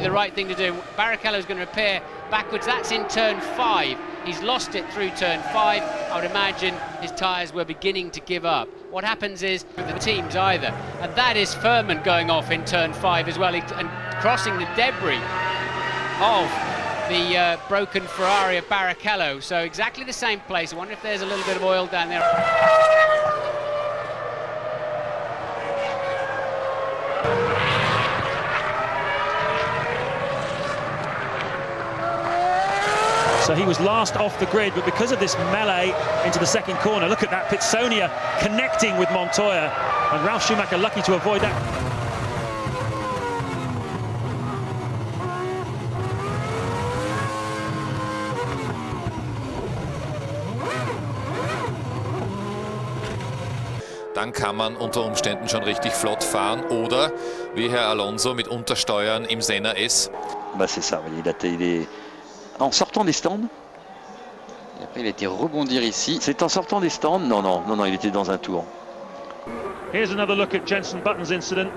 the right thing to do. Barrichello's going to repair backwards. That's in turn 5. He's lost it through turn 5. I would imagine his tyres were beginning to give up. What happens is, with the teams either, and that is Furman going off in turn 5 as well, and crossing the debris of the broken Ferrari of Barrichello. So exactly the same place. I wonder if there's a little bit of oil down there. So he was last off the grid, but because of this melee into the second corner, look at that, Pitsonia connecting with Montoya, and Ralf Schumacher lucky to avoid that. Dann kann man unter Umständen schon richtig flott fahren oder, wie Herr Alonso, mit Untersteuern im Senna S. Bah c'est ça, il est en sortant des stands. Et après il a été rebondir ici. C'est en sortant des stands? Non, il était dans un tour. Here's another look at Jenson Button's incident.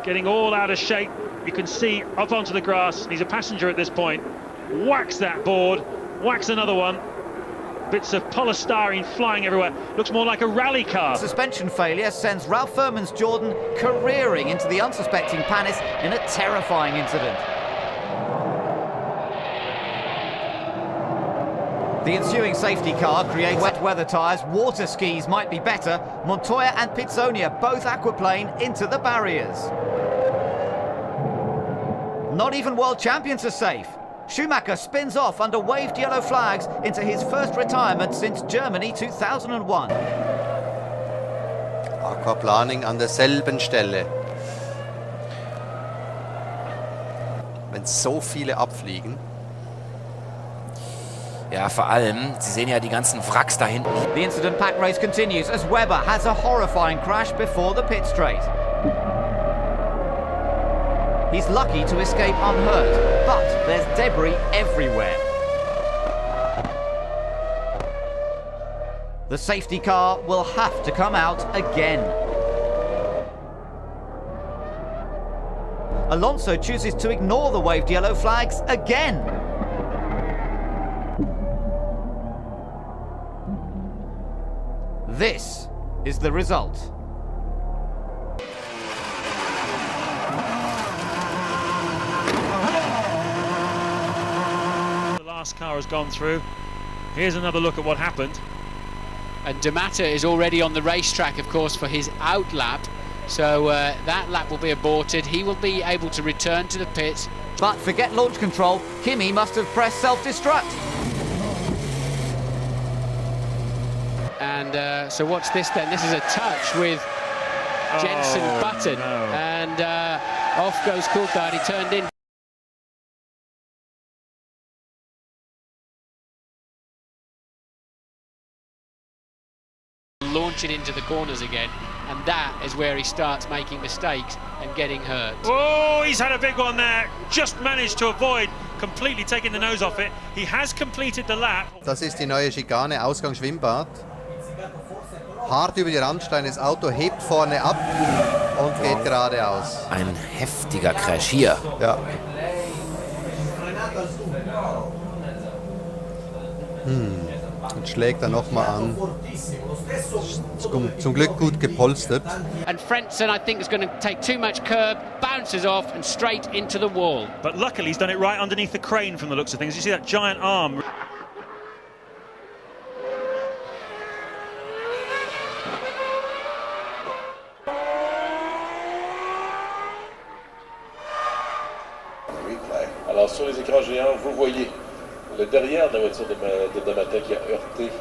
Getting all out of shape. You can see up onto the grass. He's a passenger at this point. Whacks that board, whacks another one. Bits of polystyrene flying everywhere. Looks more like a rally car. Suspension failure sends Ralf Furman's Jordan careering into the unsuspecting Panis in a terrifying incident. The ensuing safety car creates wet weather tyres. Water skis might be better. Montoya and Pitsonia both aquaplane into the barriers. Not even world champions are safe. Schumacher spins off under waved yellow flags into his first retirement since Germany 2001. Aquaplaning an derselben Stelle. Wenn so viele abfliegen. Ja, vor allem, Sie sehen ja die ganzen Wracks da hinten. The incident pack race continues as Webber has a horrifying crash before the pit straight. He's lucky to escape unhurt, but there's debris everywhere. The safety car will have to come out again. Alonso chooses to ignore the waved yellow flags again. This is the result. The last car has gone through. Here's another look at what happened. And D'Amata is already on the racetrack, of course, for his out lap. So that lap will be aborted. He will be able to return to the pits. But forget launch control. Kimi must have pressed self-destruct. And so what's this then? This is a touch with Jenson Button. No. And off goes Coulthard. He turned in. Launch it into the corners again, and that is where he starts making mistakes and getting hurt. Oh, he's had a big one there. Just managed to avoid completely taking the nose off it. He has completed the lap. Das ist die neue Schikane, Ausgang Schwimmbad. Hart über die Randsteine, das Auto hebt vorne ab und geht geradeaus. Ein heftiger Crash hier. Ja. Und schlägt er nochmal an. Zum Glück gut gepolstert. And Frentzen, I think, is going to take too much curb, bounces off and straight into the wall. But luckily he's done it right underneath the crane from the looks of things. You see that giant arm. Alors sur les écrans géants, vous voyez le derrière de la voiture de D'Amata qui a heurté.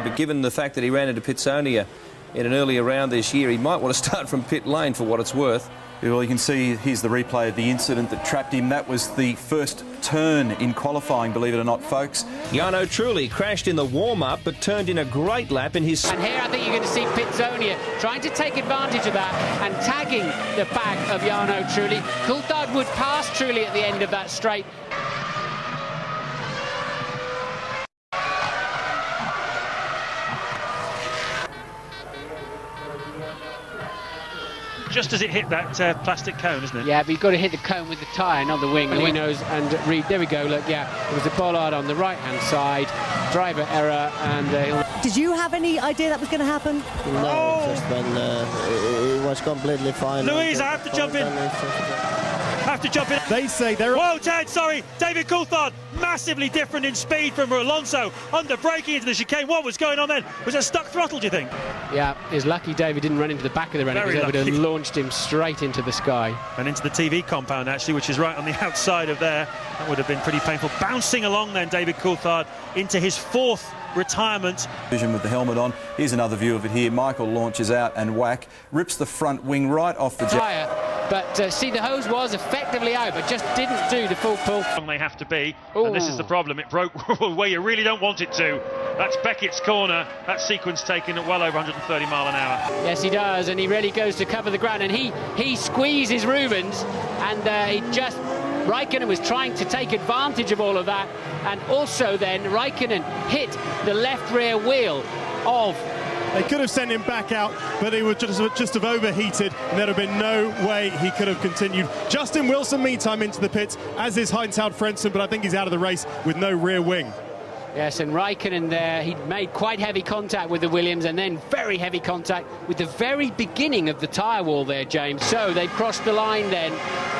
But given the fact that he ran into Pitsonia in an earlier round this year, he might want to start from pit lane for what it's worth. Well, you can see here's the replay of the incident that trapped him. That was the first turn in qualifying, believe it or not, folks. Jarno Trulli crashed in the warm-up but turned in a great lap in his... And here I think you're going to see Pitsonia trying to take advantage of that and tagging the back of Jarno Trulli. Coulthard would pass Trulli at the end of that straight. just as it hit that plastic cone, isn't it? Yeah, but you've got to hit the cone with the tyre, not the wing. Knows and Reed, there we go, look, yeah, it was a bollard on the right-hand side, driver error, and... Did you have any idea that was going to happen? No, just when it was completely fine. Louise, I have to jump in. They say they're... Whoa, Ted, sorry. David Coulthard, massively different in speed from Alonso, under braking into the chicane. What was going on then? Was it stuck throttle, do you think? Yeah, it's lucky David didn't run into the back of the Renault, because it would have launched him straight into the sky. And into the TV compound, actually, which is right on the outside of there. That would have been pretty painful. Bouncing along then, David Coulthard, into his 4th retirement. Vision with the helmet on. Here's another view of it here. Michael launches out and whack, rips the front wing right off the tyre. But see, the hose was effectively out, but just didn't do the full pull. They have to be, and this is the problem. It broke where you really don't want it to. That's Beckett's corner. That sequence taken at well over 130 mile an hour. Yes, he does, and he really goes to cover the ground, and he squeezes Rubens, and he just... Raikkonen was trying to take advantage of all of that, and also then Raikkonen hit the left rear wheel of... They could have sent him back out, but he would just have overheated, and there'd have been no way he could have continued. Justin Wilson, meantime, into the pits, as is Heinz-Harald Frentzen, but I think he's out of the race with no rear wing. Yes, and Raikkonen there, he'd made quite heavy contact with the Williams, and then very heavy contact with the very beginning of the tyre wall there, James. So they've crossed the line then.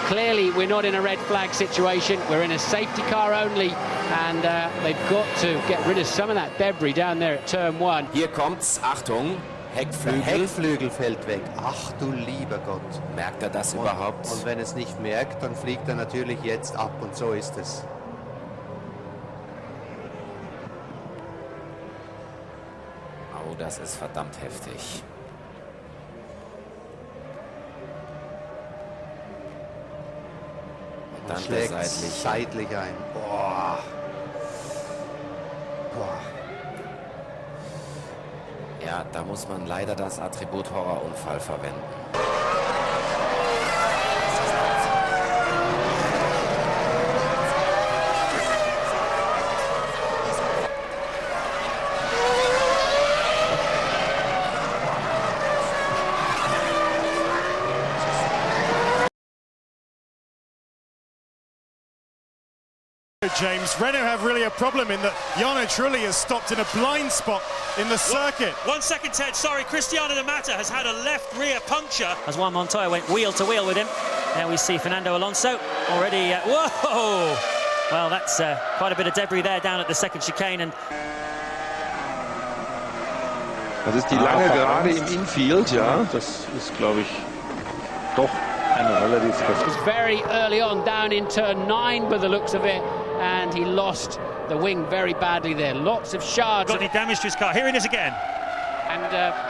Clearly, we're not in a red flag situation. We're in a safety car only, and they've got to get rid of some of that debris down there at turn 1. Hier kommt's, Achtung, Heckflügel. Der Heckflügel fällt weg. Ach du lieber Gott. Merkt das überhaupt? Und wenn es nicht merkt, dann fliegt natürlich jetzt ab, und so ist es. Oh, das ist verdammt heftig. Und dann schlägt der seitlich ein. Boah. Boah. Ja, da muss man leider das Attribut Horrorunfall verwenden. James, Renault have really a problem in that Jarno Trulli has stopped in a blind spot in the circuit. 1 second, Ted, sorry, Cristiano Di Matta has had a left rear puncture. As Juan Montoya went wheel to wheel with him. Now we see Fernando Alonso already, whoa! Well, that's quite a bit of debris there down at the second chicane. And das ist die lange Gerade im Infield, ja. Das ist, glaube ich, doch eine relativ... It was very early on down in turn 9 by the looks of it, and he lost the wing very badly there. Lots of shards. Got any damage to his car? Here it is again. And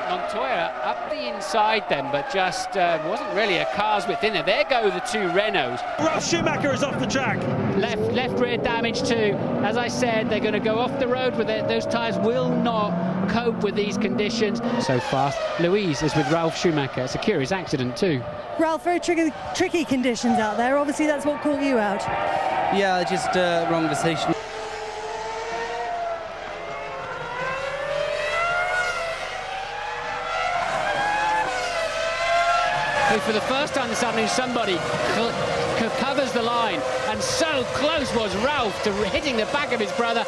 Montoya up the inside then, but just wasn't really a car's width in there. There go the 2 Renaults. Ralf Schumacher is off the track. Left rear damage too. As I said, they're going to go off the road with it. Those tyres will not cope with these conditions so fast. Louise is with Ralf Schumacher. It's a curious accident too. Ralf, very tricky conditions out there. Obviously, that's what caught you out. Yeah, just wrong decision. For the first time this afternoon, somebody covers the line, and so close was Ralf to hitting the back of his brother.